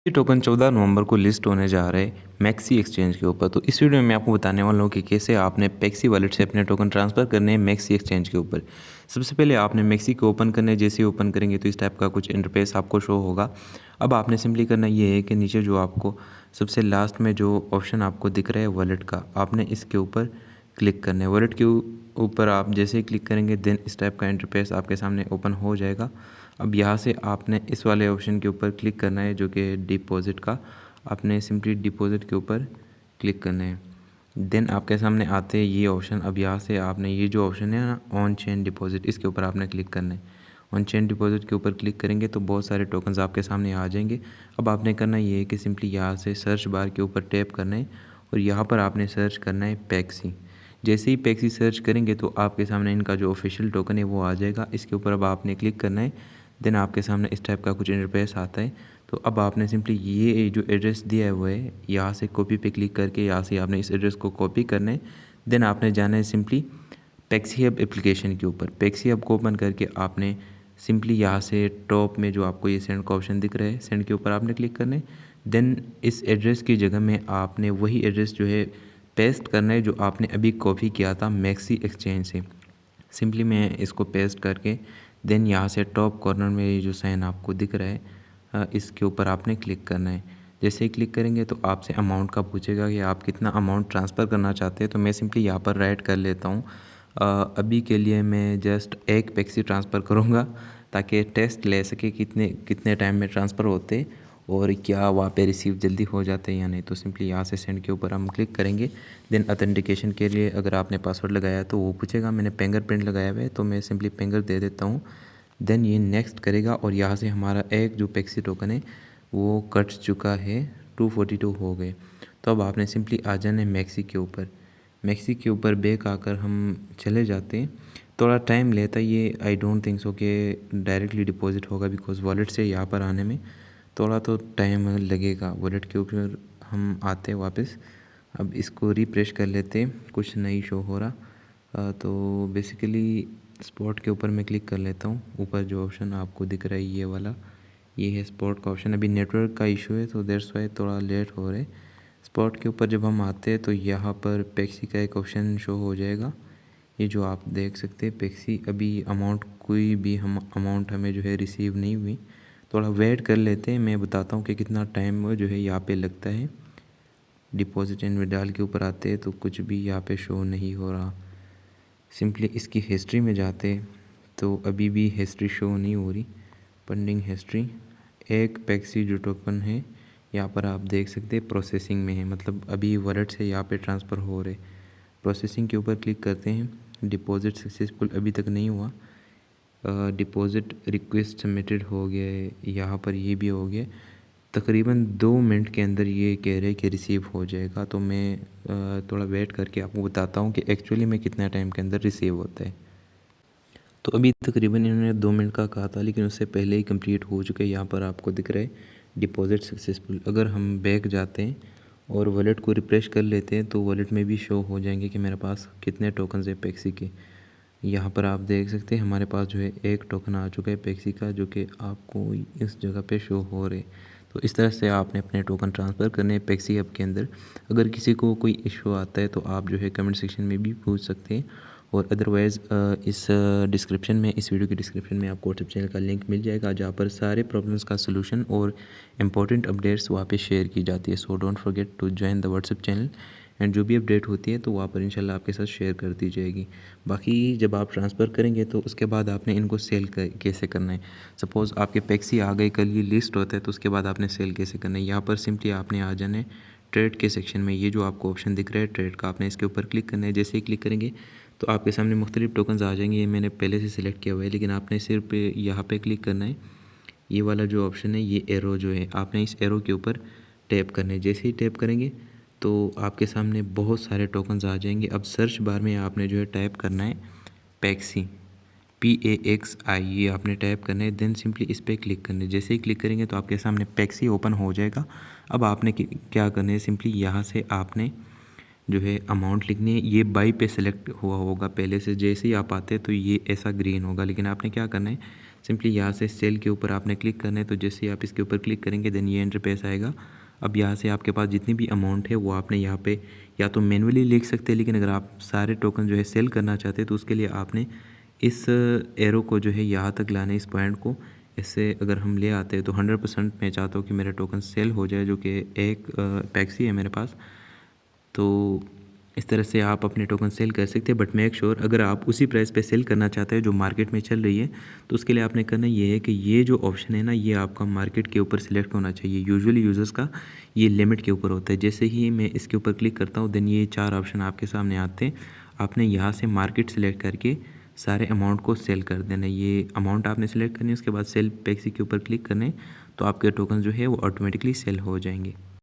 ये टोकन 14 नवंबर को लिस्ट होने जा रहे हैं मैक्सी एक्सचेंज के ऊपर। तो इस वीडियो में आपको बताने वाला हूँ कि कैसे आपने पैक्सी वॉलेट से अपने टोकन ट्रांसफ़र करने हैं मैक्सी एक्सचेंज के ऊपर। सबसे पहले आपने मैक्सी को ओपन करना है। जैसे ही ओपन करेंगे तो इस टाइप का कुछ इंटरफेस आपको शो होगा। अब आपने सिंपली करना ये है कि नीचे जो आपको सबसे लास्ट में जो ऑप्शन आपको दिख रहा है वॉलेट का, आपने इसके ऊपर क्लिक करना है। वॉलेट के ऊपर आप जैसे ही क्लिक करेंगे देन इस टाइप का इंटरफेस आपके सामने ओपन हो जाएगा। अब यहाँ से आपने इस वाले ऑप्शन के ऊपर क्लिक करना है जो कि डिपॉज़िट का। आपने सिंपली डिपॉज़िट के ऊपर क्लिक करना है। देन आपके सामने आते हैं ये ऑप्शन। अब यहाँ से आपने ये जो ऑप्शन है ना ऑन चेन डिपॉज़िट, इसके ऊपर आपने क्लिक करना है। ऑन चेन डिपॉज़िट के ऊपर क्लिक करेंगे तो बहुत सारे टोकन्स आपके सामने आ जाएंगे। अब आपने करना ये है कि सिंपली यहाँ से सर्च बार के ऊपर टैप करना है और यहाँ पर आपने सर्च करना है पैक्सी। जैसे ही पैक्सी सर्च करेंगे तो आपके सामने इनका जो ऑफिशियल टोकन है वो आ जाएगा। इसके ऊपर अब आपने क्लिक करना है। देन आपके सामने इस टाइप का कुछ इंटरफेस आता है। तो अब आपने सिंपली ये जो एड्रेस दिया है वो है, यहाँ से कॉपी पे क्लिक करके यहाँ से आपने इस एड्रेस को कॉपी करना है। देन आपने जाना है सिंपली पैक्सी हब एप्लीकेशन के ऊपर। पैक्सी हब को ओपन करके आपने सिंपली यहाँ से टॉप में जो आपको ये सेंड का ऑप्शन दिख रहा है, सेंड के ऊपर आपने क्लिक करना है। देन इस एड्रेस की जगह में आपने वही एड्रेस जो है पेस्ट करना है जो आपने अभी कॉपी किया था मैक्सी एक्सचेंज से। सिंपली मैं इसको पेस्ट करके देन यहाँ से टॉप कॉर्नर में ये जो साइन आपको दिख रहा है इसके ऊपर आपने क्लिक करना है। जैसे ही क्लिक करेंगे तो आपसे अमाउंट का पूछेगा कि आप कितना अमाउंट ट्रांसफ़र करना चाहते हैं। तो मैं सिंपली यहाँ पर राइट कर लेता हूँ। अभी के लिए मैं जस्ट एक पैक्सी ट्रांसफ़र करूँगा ताकि टेस्ट ले सके कितने कितने टाइम में ट्रांसफ़र होते और क्या वहाँ पे रिसीव जल्दी हो जाते हैं या नहीं। तो सिंपली यहाँ से सेंड के ऊपर हम क्लिक करेंगे। देन ऑथेंटिकेशन के लिए अगर आपने पासवर्ड लगाया तो वो पूछेगा। मैंने फिंगरप्रिंट लगाया हुआ है तो मैं सिंपली फिंगर दे देता हूँ। देन ये नेक्स्ट करेगा और यहाँ से हमारा एक जो पैक्सी टोकन है वो कट चुका है, 242 हो गए। तो अब आपने सिंपली आ जाना है मैक्सी के ऊपर। मैक्सी के ऊपर बैक आकर हम चले जाते हैं। थोड़ा टाइम लेता है ये, आई डोंट थिंक सो कि डायरेक्टली डिपॉजिट होगा बिकॉज़ वॉलेट से यहाँ पर आने में थोड़ा तो टाइम लगेगा। वॉलेट के ऊपर हम आते हैं वापस। अब इसको रिफ्रेश कर लेते हैं, कुछ नहीं शो हो रहा। तो बेसिकली स्पॉट के ऊपर मैं क्लिक कर लेता हूँ। ऊपर जो ऑप्शन आपको दिख रहा है ये वाला, ये है स्पॉट का ऑप्शन। अभी नेटवर्क का इशू है तो दैट्स वाई थोड़ा लेट हो रहा है। स्पॉट के ऊपर जब हम आते हैं तो यहाँ पर पैक्सी का एक ऑप्शन शो हो जाएगा, ये जो आप देख सकते हैं पैक्सी। अभी अमाउंट कोई भी हम अमाउंट हमें जो है रिसीव नहीं हुई। थोड़ा वेट कर लेते हैं, मैं बताता हूँ कि कितना टाइम जो है यहाँ पे लगता है। डिपॉजिट एंड विड्रॉल के ऊपर आते हैं तो कुछ भी यहाँ पे शो नहीं हो रहा। सिंपली इसकी हिस्ट्री में जाते तो अभी भी हिस्ट्री शो नहीं हो रही। पेंडिंग हिस्ट्री, एक पैक्सी जो टोकन है यहाँ पर आप देख सकते हैं प्रोसेसिंग में है, मतलब अभी वॉलेट से यहाँ पे ट्रांसफ़र हो रहे। प्रोसेसिंग के ऊपर क्लिक करते हैं। डिपॉजिट सक्सेसफुल अभी तक नहीं हुआ। डिपॉजिट रिक्वेस्ट सबमिटेड हो गया है, यहाँ पर ये भी हो गया। तकरीबन 2 मिनट के अंदर ये कह रहे हैं कि रिसीव हो जाएगा। तो मैं थोड़ा वेट करके आपको बताता हूँ कि एक्चुअली में कितना टाइम के अंदर रिसीव होता है। तो अभी तकरीबन इन्होंने 2 मिनट का कहा था लेकिन उससे पहले ही कंप्लीट हो चुके हैं। यहाँ पर आपको दिख रहा है डिपॉजिट सक्सेसफुल। अगर हम बैक जाते हैं और वॉलेट को रिफ्रेश कर लेते हैं तो वॉलेट में भी शो हो जाएंगे कि मेरे पास कितने टोकन्स है पैक्सी के। यहाँ पर आप देख सकते हैं हमारे पास जो है एक टोकन आ चुका है पैक्सी का जो कि आपको इस जगह पे शो हो रहे। तो इस तरह से आपने अपने टोकन ट्रांसफ़र करने हैं पैक्सी ऐप के अंदर। अगर किसी को कोई इशू आता है तो आप जो है कमेंट सेक्शन में भी पूछ सकते हैं। और अदरवाइज़ इस डिस्क्रिप्शन में, इस वीडियो के डिस्क्रिप्शन में आपको व्हाट्सएप चैनल का लिंक मिल जाएगा जहाँ पर सारे प्रॉब्लम्स का सलूशन और इम्पोर्टेंट अपडेट्स वहाँ पे शेयर की जाती है। So don't forget to join the WhatsApp channel and जो भी अपडेट होती है तो वहाँ पर इंशाल्लाह आपके साथ शेयर कर दी जाएगी। बाकी जब आप ट्रांसफ़र करेंगे तो उसके बाद आपने इनको सेल कैसे करना है। सपोज़ आपके पैक्सी आ गए, कल ये लिस्ट होता है तो उसके बाद आपने सेल कैसे करना है। यहाँ पर सिंपली आपने आ जाना है ट्रेड के सेक्शन में। ये जो आपको ऑप्शन दिख रहा है ट्रेड का, आपने इसके ऊपर क्लिक करना है। जैसे ही क्लिक करेंगे तो आपके सामने मुख्तलिफ टोकन्स आ जाएंगे। ये मैंने पहले से सिलेक्ट किया हुआ है लेकिन आपने सिर्फ यहाँ पे क्लिक करना है। ये वाला जो ऑप्शन है, ये एरो जो है, आपने इस एरो के ऊपर टैप करना है। जैसे ही टैप करेंगे तो आपके सामने बहुत सारे टोकन्स आ जाएंगे। अब सर्च बार में आपने जो है टाइप करना है पैक्सी, PAXI, ये आपने टाइप करना है। देन सिंपली इस पर क्लिक करना है। जैसे ही क्लिक करेंगे तो आपके सामने पैक्सी ओपन हो जाएगा। अब आपने क्या करना है, सिंपली यहाँ से आपने जो है अमाउंट लिखनी है। ये बाई पे सेलेक्ट हुआ होगा पहले से, जैसे ही आप आते हैं तो ये ऐसा ग्रीन होगा। लेकिन आपने क्या करना है, सिंपली यहाँ से सेल के ऊपर आपने क्लिक करना है। तो जैसे ही आप इसके ऊपर क्लिक करेंगे देन ये इंटरफेस आएगा। अब यहाँ से आपके पास जितनी भी अमाउंट है वो आपने यहाँ पे या तो मैनुअली लिख सकते हैं, लेकिन अगर आप सारे टोकन जो है सेल करना चाहते हैं तो उसके लिए आपने इस एरो को जो है यहाँ तक लाना है, इस पॉइंट को ऐसे अगर हम ले आते हैं तो 100% मैं चाहता हूँ कि मेरा टोकन सेल हो जाए, जो कि एक पैक्सी है मेरे पास। तो इस तरह से आप अपने टोकन सेल कर सकते हैं, बट मेक श्योर अगर आप उसी प्राइस पे सेल करना चाहते हैं जो मार्केट में चल रही है तो उसके लिए आपने करना ये है कि ये जो ऑप्शन है ना, ये आपका मार्केट के ऊपर सिलेक्ट होना चाहिए। यूजुअली यूज़र्स का ये लिमिट के ऊपर होता है। जैसे ही मैं इसके ऊपर क्लिक करता हूँ देन ये 4 ऑप्शन आपके सामने आते हैं। आपने यहाँ से मार्केट सेलेक्ट करके सारे अमाउंट को सेल कर देना। ये अमाउंट आपने सेलेक्ट करनी है, उसके बाद सेल पैक्सी के ऊपर क्लिक करने, तो आपके टोकन जो है वो ऑटोमेटिकली सेल हो जाएंगे।